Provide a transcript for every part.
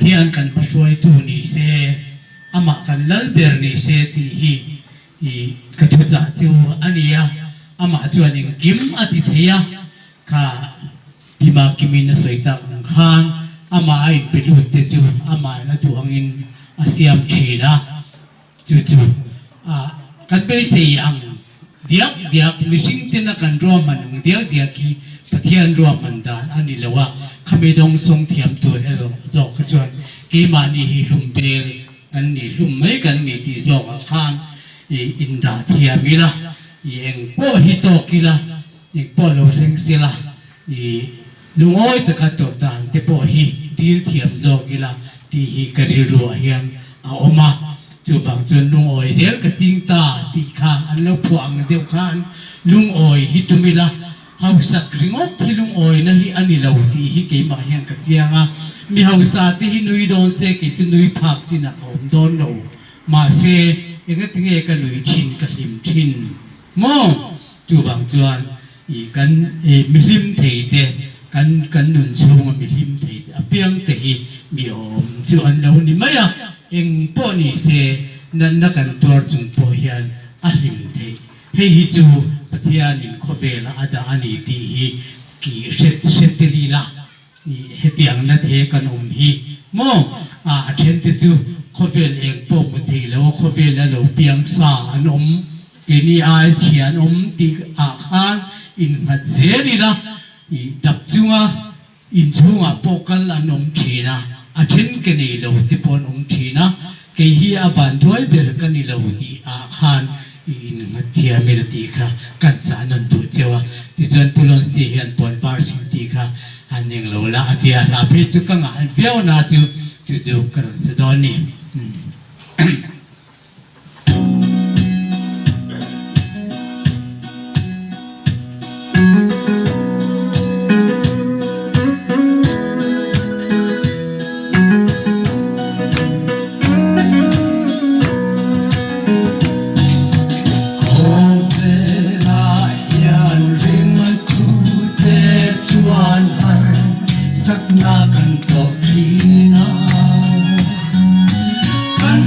Pathian kan masuai tu ni se ama kan lalber ni se ti hi katuja chu ania ama chuan in kim ati theya ka bima kimin soita khan ama ai pelut te chu ama na tu angin asiam thina chu kan be se ang diak mishing tina kan ro manung diak ki Pathian ro mandan ani lawa khamidong song thiam tu helo zo ka chuan ki mani hi lumbel kan ni lum mai kan ni ti zo khan inda thiamila eng po hi to kila eng po lo seng sila lungoi ta ka to tan te po hi dir thiam zo kila ti hi kari ro hian a oma chu bang chun lungoi zel ka ching ta ti kha an lo phuang deu khan lungoi hi tumila hausak ringot hi lungoi na hi ani lo ti hi ke ma hian ka chianga mi hausa ti hi nui don se ke chu nui phak china om don lo ma se enga tinge ka lui chin ka lim chin mo chu bang chuan i kan mi lim thei te kan nun chung mi lim thei apiang te hi mi om chu an lo ni maya eng po ni se nan na kan tor chung po hian a lim thei hei hi chu Pathian in khovela ada ani ti hi ki seteli la ni hetiang na the kan hi mo a then te chu khovel eng po mu thei lo khovel la lo piang sa anom ke ni ai chian ti a khan in ngat zeri la i dap chunga in chunga pokal anom thina a then ke ni lo ti pon thina ke hi avan thoi ber kan ni lo ti a khan in mathia mirti kha kan chanan tu chewa ti jon pulon si hian Puanvar sim ti kha haning lo la atia la phe chu ka nga veo na chu kar se don ni Sakna kan to kina kan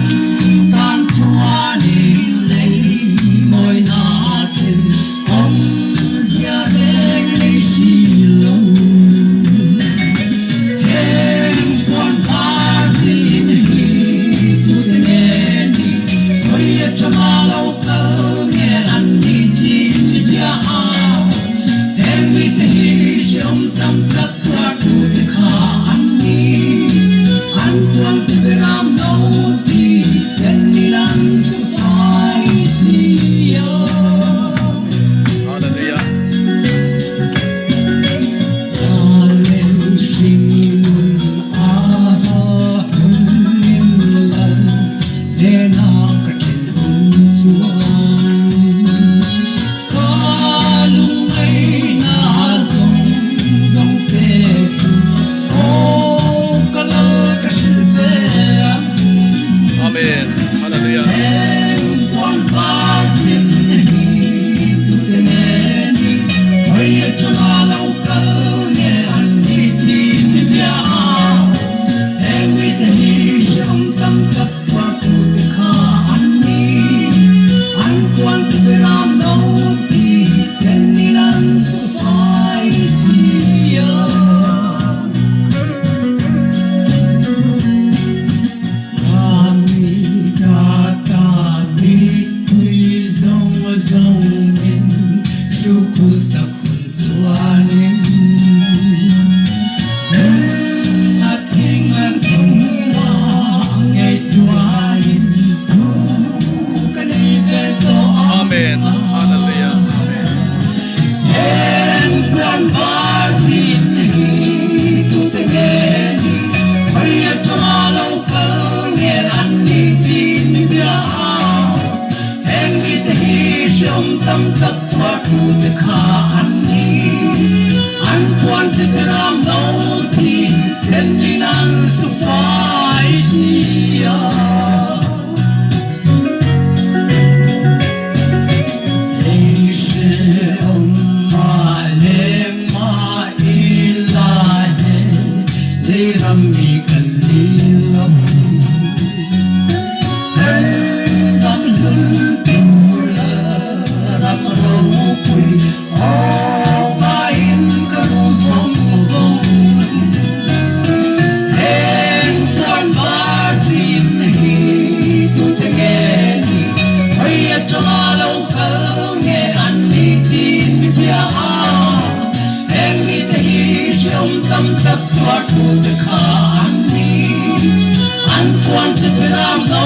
quan te peram no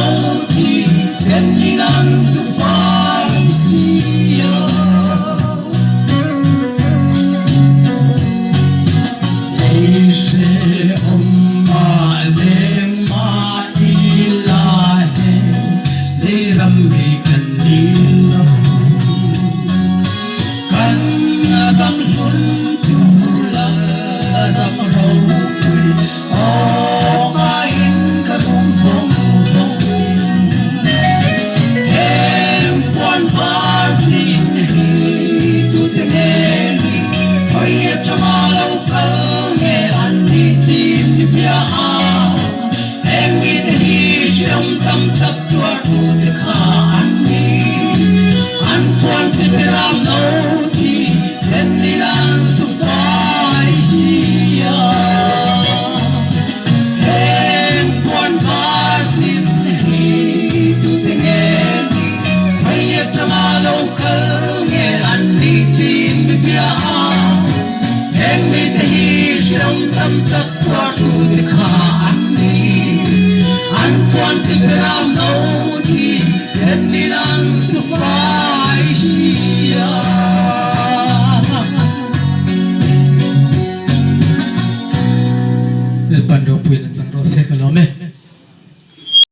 ti senti nan su fai sia Eise amma le ma ilahe le rambi kanila kan adam hun tu la adam ro o ngain ka rum phong phong em Puanvar sin hi tu te ne hoi chama lo kal nge an ni tim ni pia a em ni te hi jam tam tak tua tu te kha an ni an Puan te peram no ti sen ni lan su fai sia em Puanvar sin hi tu te nge hoi chama lo kal nge an ni tim ni pia a em ni te hi jam tam tak tua tu te kha an ni an Puan te peram no ti sen ni lan su fai sia El pando puin sang ro se kalome